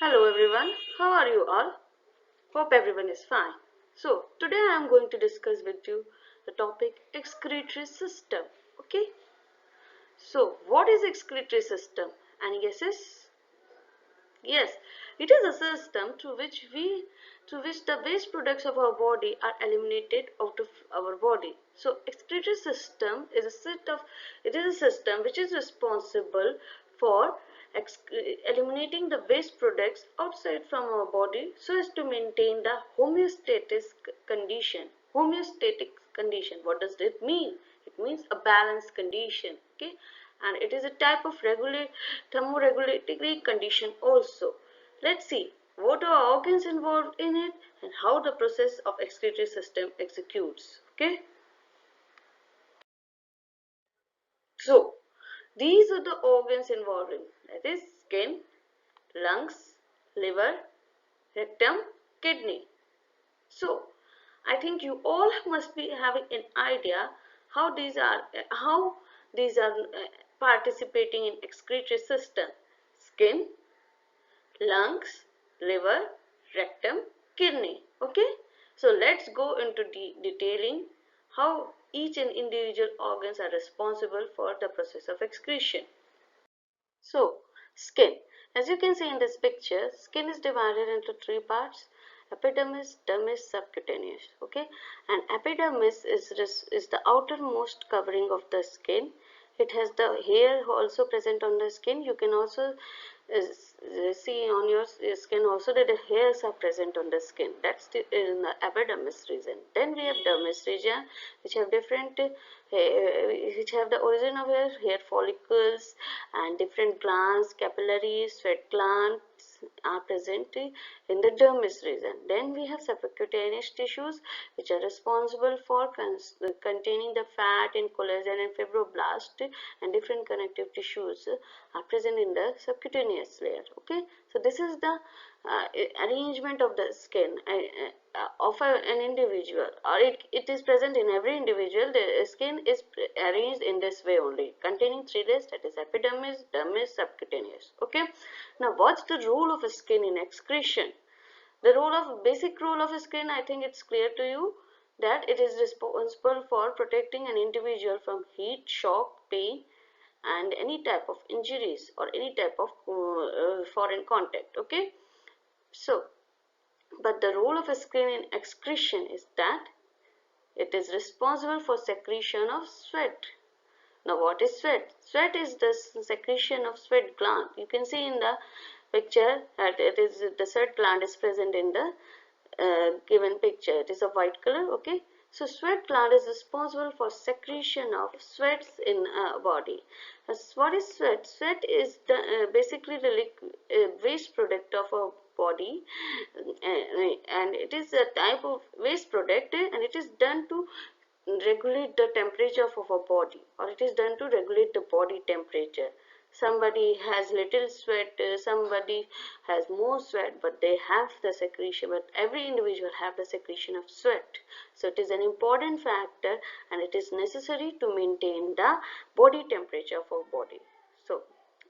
Hello everyone, how are you all? Hope everyone is fine. So, today I am going to discuss with you the topic excretory system. Okay? So, what is excretory system? Any guesses? Yes, it is a system through which the waste products of our body are eliminated out of our body. So, excretory system is a system which is responsible for eliminating the waste products outside from our body so as to maintain the condition. Homeostatic condition. What does it mean? It means a balanced condition. Okay, and it is a type of thermoregulatory condition also. Let's see what are organs involved in it and how the process of excretory system executes. Okay, so these are the organs involved in, that is skin, lungs, liver, rectum, kidney. So I think you all must be having an idea how these are participating in excretory system: skin, lungs, liver, rectum, kidney. Okay, so let's go into detailing how each and individual organs are responsible for the process of excretion. So, skin. As you can see in this picture, skin is divided into three parts: epidermis, dermis, subcutaneous. Okay, and epidermis is the outermost covering of the skin. It has the hair also present on the skin. You can also see on your skin also that the hairs are present on the skin. That's in the epidermis region. Then we have dermis region, which have which have the origin of hair follicles and different glands, capillaries, sweat glands are present in the dermis region. Then we have subcutaneous tissues, which are responsible for containing the fat and collagen and fibroblast, and different connective tissues are present in the subcutaneous layer. Okay, so this is the arrangement of the skin of an individual, or it is present in every individual. The skin is arranged in this way only, containing three layers, that is epidermis, dermis, subcutaneous. Okay, now what's the role of a skin in excretion? The basic role of a skin, I think it's clear to you, that it is responsible for protecting an individual from heat, shock, pain, and any type of injuries or any type of foreign contact. Okay, so but the role of a skin in excretion is that it is responsible for secretion of sweat. Now what is sweat? Sweat is the secretion of sweat gland. You can see in the picture that it is the sweat gland is present in the given picture. It is of white color. Okay, so sweat gland is responsible for secretion of sweats in body. What is sweat? Sweat is the basically the waste product of a body, and it is a type of waste product, and it is done to regulate the temperature of our body, or it is done to regulate the body temperature. Somebody has little sweat, somebody has more sweat, but they have the secretion, but every individual have the secretion of sweat. So it is an important factor, and it is necessary to maintain the body temperature of our body. So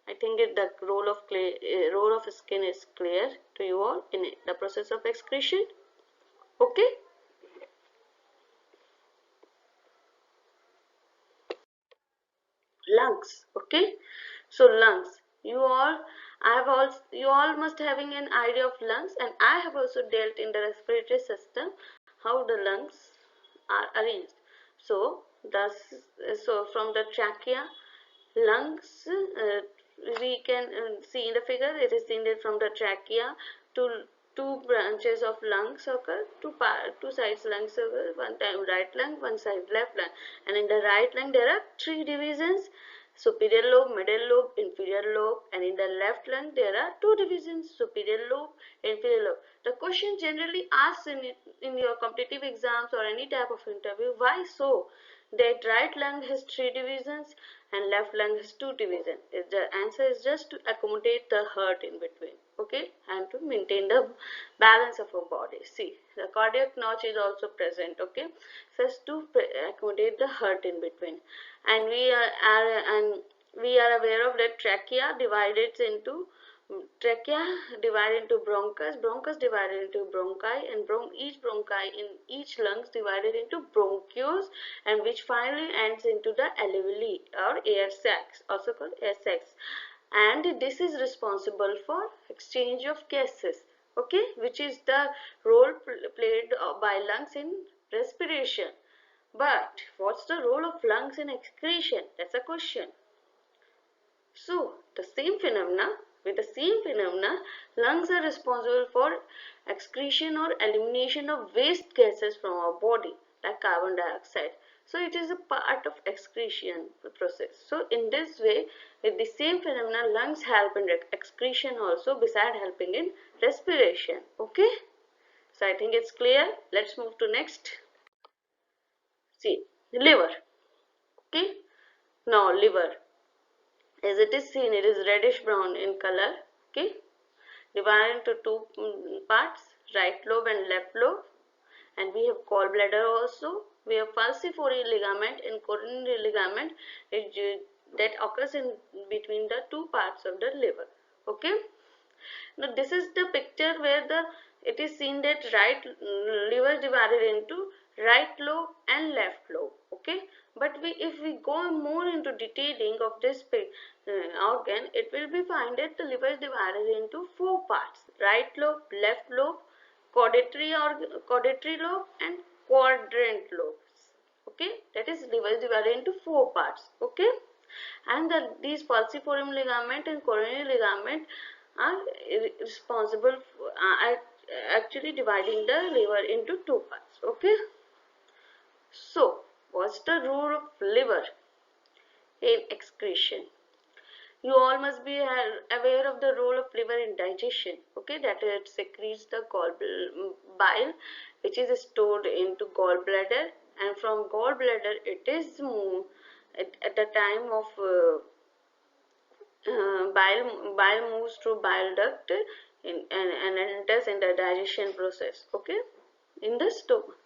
I think the role of skin is clear to you all in the process of excretion. Okay. Lungs. Okay, so lungs, you all must having an idea of lungs, and I have also dealt in the respiratory system how the lungs are arranged. So thus, so from the trachea, lungs, we can see in the figure, it is seen that from the trachea to two branches of lungs occur, two sides lungs occur, one time right lung, one side left lung, and in the right lung there are three divisions: superior lobe, middle lobe, inferior lobe, and in the left lung there are two divisions: superior lobe, inferior lobe. The question generally asks in your competitive exams or any type of interview, why so? That right lung has three divisions and left lung has two divisions. The answer is just to accommodate the heart in between. Okay, and to maintain the balance of our body. See, the cardiac notch is also present. Okay, so as to accommodate the heart in between, and we are aware of that trachea divided into Trachea divided into bronchus, bronchus divided into bronchi, and each bronchi in each lungs divided into bronchioles, and which finally ends into the alveoli or air sacs, also called air sacs. And this is responsible for exchange of gases, okay, which is the role played by lungs in respiration. But what's the role of lungs in excretion? That's a question. So, with the same phenomena, lungs are responsible for excretion or elimination of waste gases from our body, like carbon dioxide. So, it is a part of excretion process. So, in this way, with the same phenomena, lungs help in excretion also, beside helping in respiration. Okay? So, I think it's clear. Let's move to next. See, liver. Okay? Now, liver. As it is seen, it is reddish brown in color. Okay, divided into two parts, right lobe and left lobe. And we have gallbladder also. We have falciform ligament and coronary ligament that occurs in between the two parts of the liver. Okay. Now this is the picture where it is seen that liver divided into right lobe and left lobe. Okay, but if we go more into detailing of this organ, it will be find that the liver is divided into four parts: right lobe, left lobe, caudatory lobe, and quadrant lobes. Okay, that is liver is divided into four parts. Okay, and these falciform ligament and coronary ligament are responsible for, actually dividing the liver into two parts. Okay, so what's the role of liver in excretion? You all must be aware of the role of liver in digestion. Okay, that it secretes the bile, which is stored into gallbladder, and from gallbladder it is moved at the time of bile moves through bile duct and enters in the digestion process. Okay, in the stomach.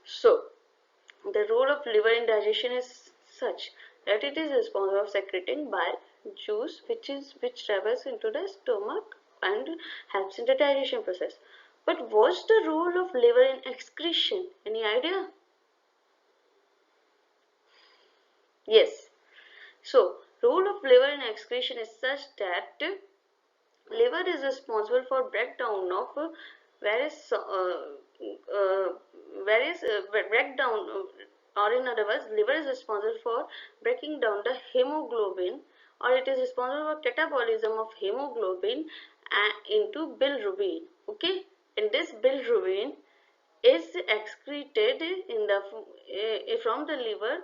So the role of liver in digestion is such that it is responsible for secreting bile juice, which travels into the stomach and helps in the digestion process. But what's the role of liver in excretion? Any idea? Yes. So role of liver in excretion is such that liver is responsible for breakdown of various breakdown, or in other words, liver is responsible for breaking down the hemoglobin, or it is responsible for catabolism of hemoglobin into bilirubin. Okay, and this bilirubin is excreted from the liver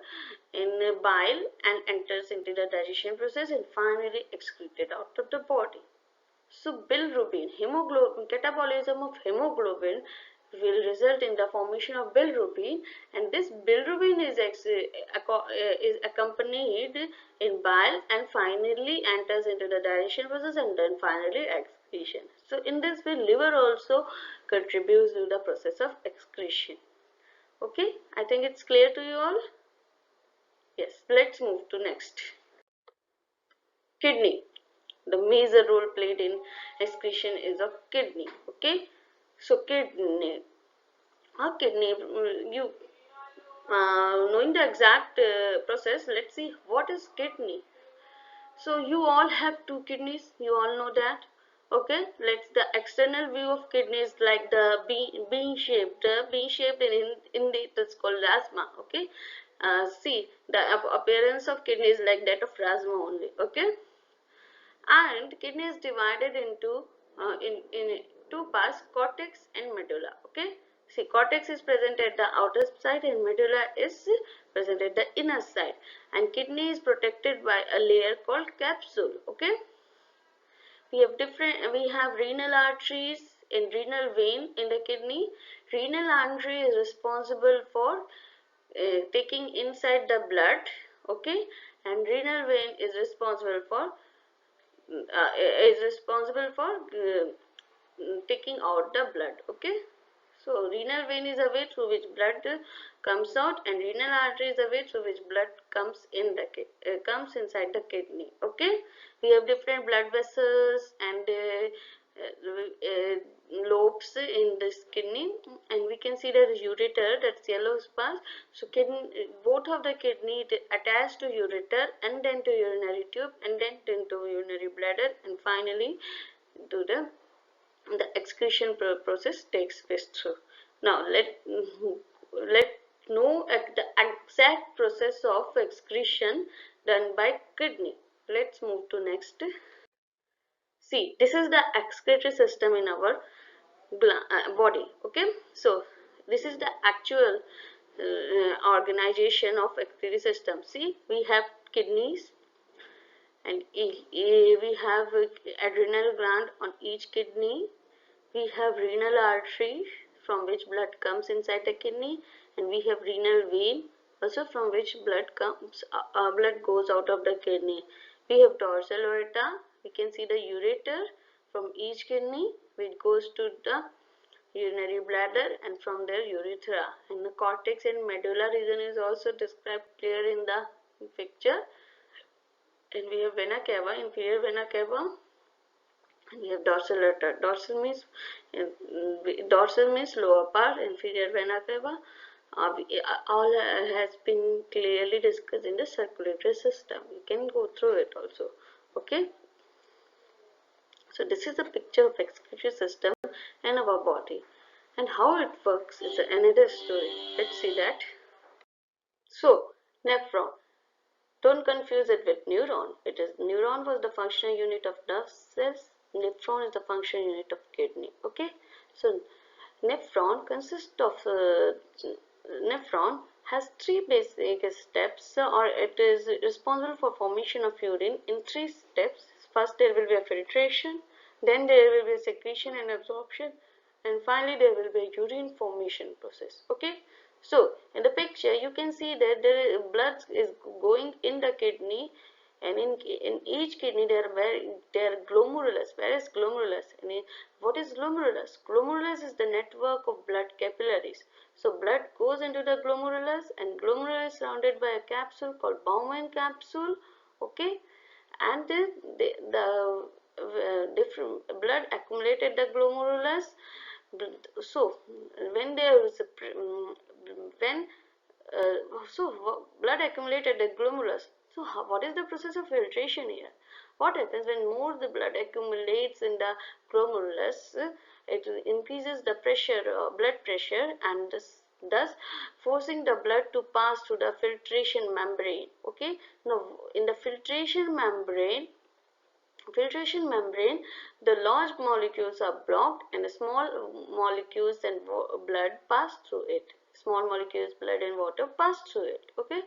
in bile and enters into the digestion process and finally excreted out of the body. So bilirubin, hemoglobin, catabolism of hemoglobin will result in the formation of bilirubin, and this bilirubin is accompanied in bile and finally enters into the digestion process and then finally excretion. So in this way, liver also contributes to the process of excretion. Okay, I think it's clear to you all. Yes, let's move to next. Kidney. The major role played in excretion is of kidney. Okay, so kidney, you knowing the exact process, let's see what is kidney. So you all have two kidneys, you all know that. Okay, let's the external view of kidneys like the bean shaped, in the it's called rasma. Okay, see the appearance of kidney is like that of rasma only. Okay, and kidney is divided into in two parts, cortex and medulla. Okay, see, cortex is present at the outer side and medulla is present at the inner side, and kidney is protected by a layer called capsule. Okay, we have renal arteries and renal vein in the kidney. Renal artery is responsible for taking inside the blood. Okay, and renal vein is responsible for taking out the blood. Okay, so renal vein is a way through which blood comes out, and renal artery is a way through which blood comes inside the kidney. Okay, We have different blood vessels and lobes in this kidney, and we can see there is ureter, that's yellow spots. So both of the kidney attached to ureter and then to urinary tube and then into urinary bladder, and finally to the excretion process takes place through. Now let know the exact process of excretion done by kidney. Let's move to next. See, this is the excretory system in our body. Okay, so this is the actual organization of excretory system. See, we have kidneys, and we have adrenal gland on each kidney. We have renal artery from which blood comes inside the kidney, and we have renal vein also from which blood goes out of the kidney. We have dorsal aorta. We can see the ureter from each kidney which goes to the urinary bladder, and from there urethra. And the cortex and medulla region is also described clear in the picture. And we have vena cava, inferior vena cava. And we have dorsal aorta. Dorsal means lower part, inferior vena cava. All has been clearly discussed in the circulatory system. You can go through it also. Okay. So this is a picture of excretory system in our body, and how it works is another story. Let's see that. So nephron. Don't confuse it with neuron. Neuron was the functional unit of nerve cells. Nephron is the functional unit of kidney. Okay, so nephron consists of nephron has three basic steps, or it is responsible for formation of urine in three steps. First, there will be a filtration, then there will be a secretion and absorption, and finally there will be a urine formation process. Okay, so in the picture you can see that the blood is going in the kidney, and in each kidney there are glomerulus. Where is glomerulus? What is glomerulus? Glomerulus is the network of blood capillaries. So blood goes into the glomerulus, and glomerulus is surrounded by a capsule called Bowman capsule. Okay, and the different blood accumulated the glomerulus. So when there is a when blood accumulated the glomerulus. So what is the process of filtration here? What happens when more the blood accumulates in the glomerulus? It increases the pressure, blood pressure, and thus forcing the blood to pass through the filtration membrane. Okay, now in the filtration membrane, the large molecules are blocked and the small molecules and blood pass through it. Small molecules, blood and water pass through it. Okay,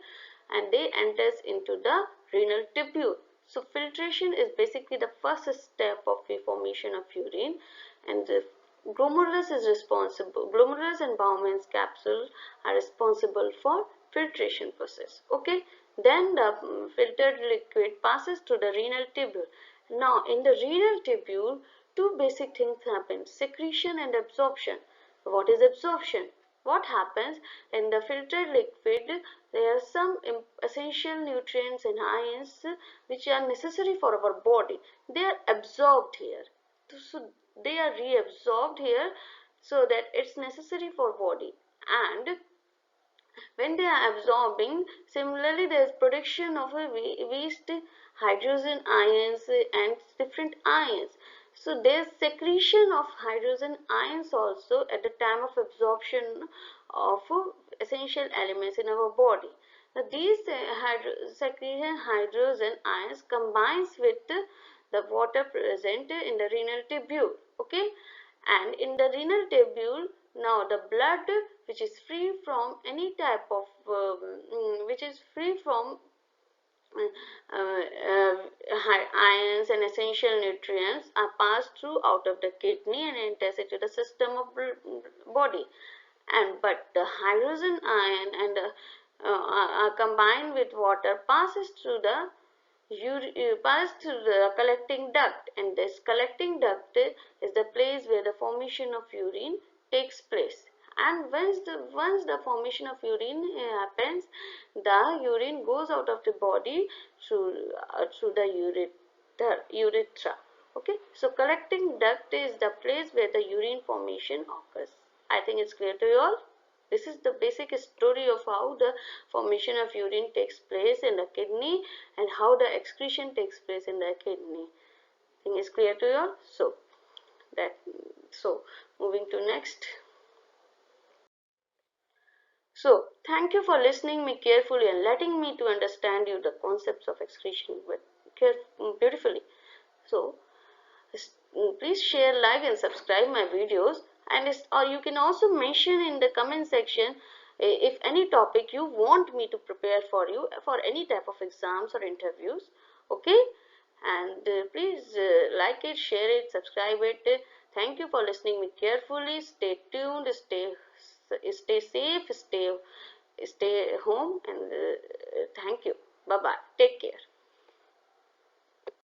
and they enters into the renal tubule. So filtration is basically the first step of the formation of urine, and the glomerulus is responsible. Glomerulus and Bowman's capsule are responsible for filtration process. Okay, then the filtered liquid passes through the renal tubule. Now in the renal tubule, two basic things happen: secretion and absorption. What is absorption? What happens in the filtered liquid? There are some essential nutrients and ions which are necessary for our body. They are absorbed here. So they are reabsorbed here, so that it's necessary for body. And when they are absorbing, similarly there is production of a waste hydrogen ions and different ions. So there is secretion of hydrogen ions also at the time of absorption of essential elements in our body. Now these secretion hydrogen ions combines with the water present in the renal tubule. Okay, and in the renal tubule, now the blood which is free from any type of which is free from ions and essential nutrients are passed through out of the kidney and enters into the system of body. And but the hydrogen ion and combined with water passes through the collecting duct, and this collecting duct is the place where the formation of urine takes place. And once the formation of urine happens, the urine goes out of the body through the urine. the urethra. Okay, so collecting duct is the place where the urine formation occurs. I think it's clear to you all. This is the basic story of how the formation of urine takes place in the kidney and how the excretion takes place in the kidney. I think it's clear to you all. That so moving to next. So thank you for listening me carefully and letting me to understand you the concepts of excretion with beautifully. So please share, like and subscribe my videos, and or you can also mention in the comment section if any topic you want me to prepare for you for any type of exams or interviews. Okay, and please like it, share it, subscribe it. Thank you for listening me carefully. Stay tuned, stay safe, stay home, and thank you. Bye bye, take care.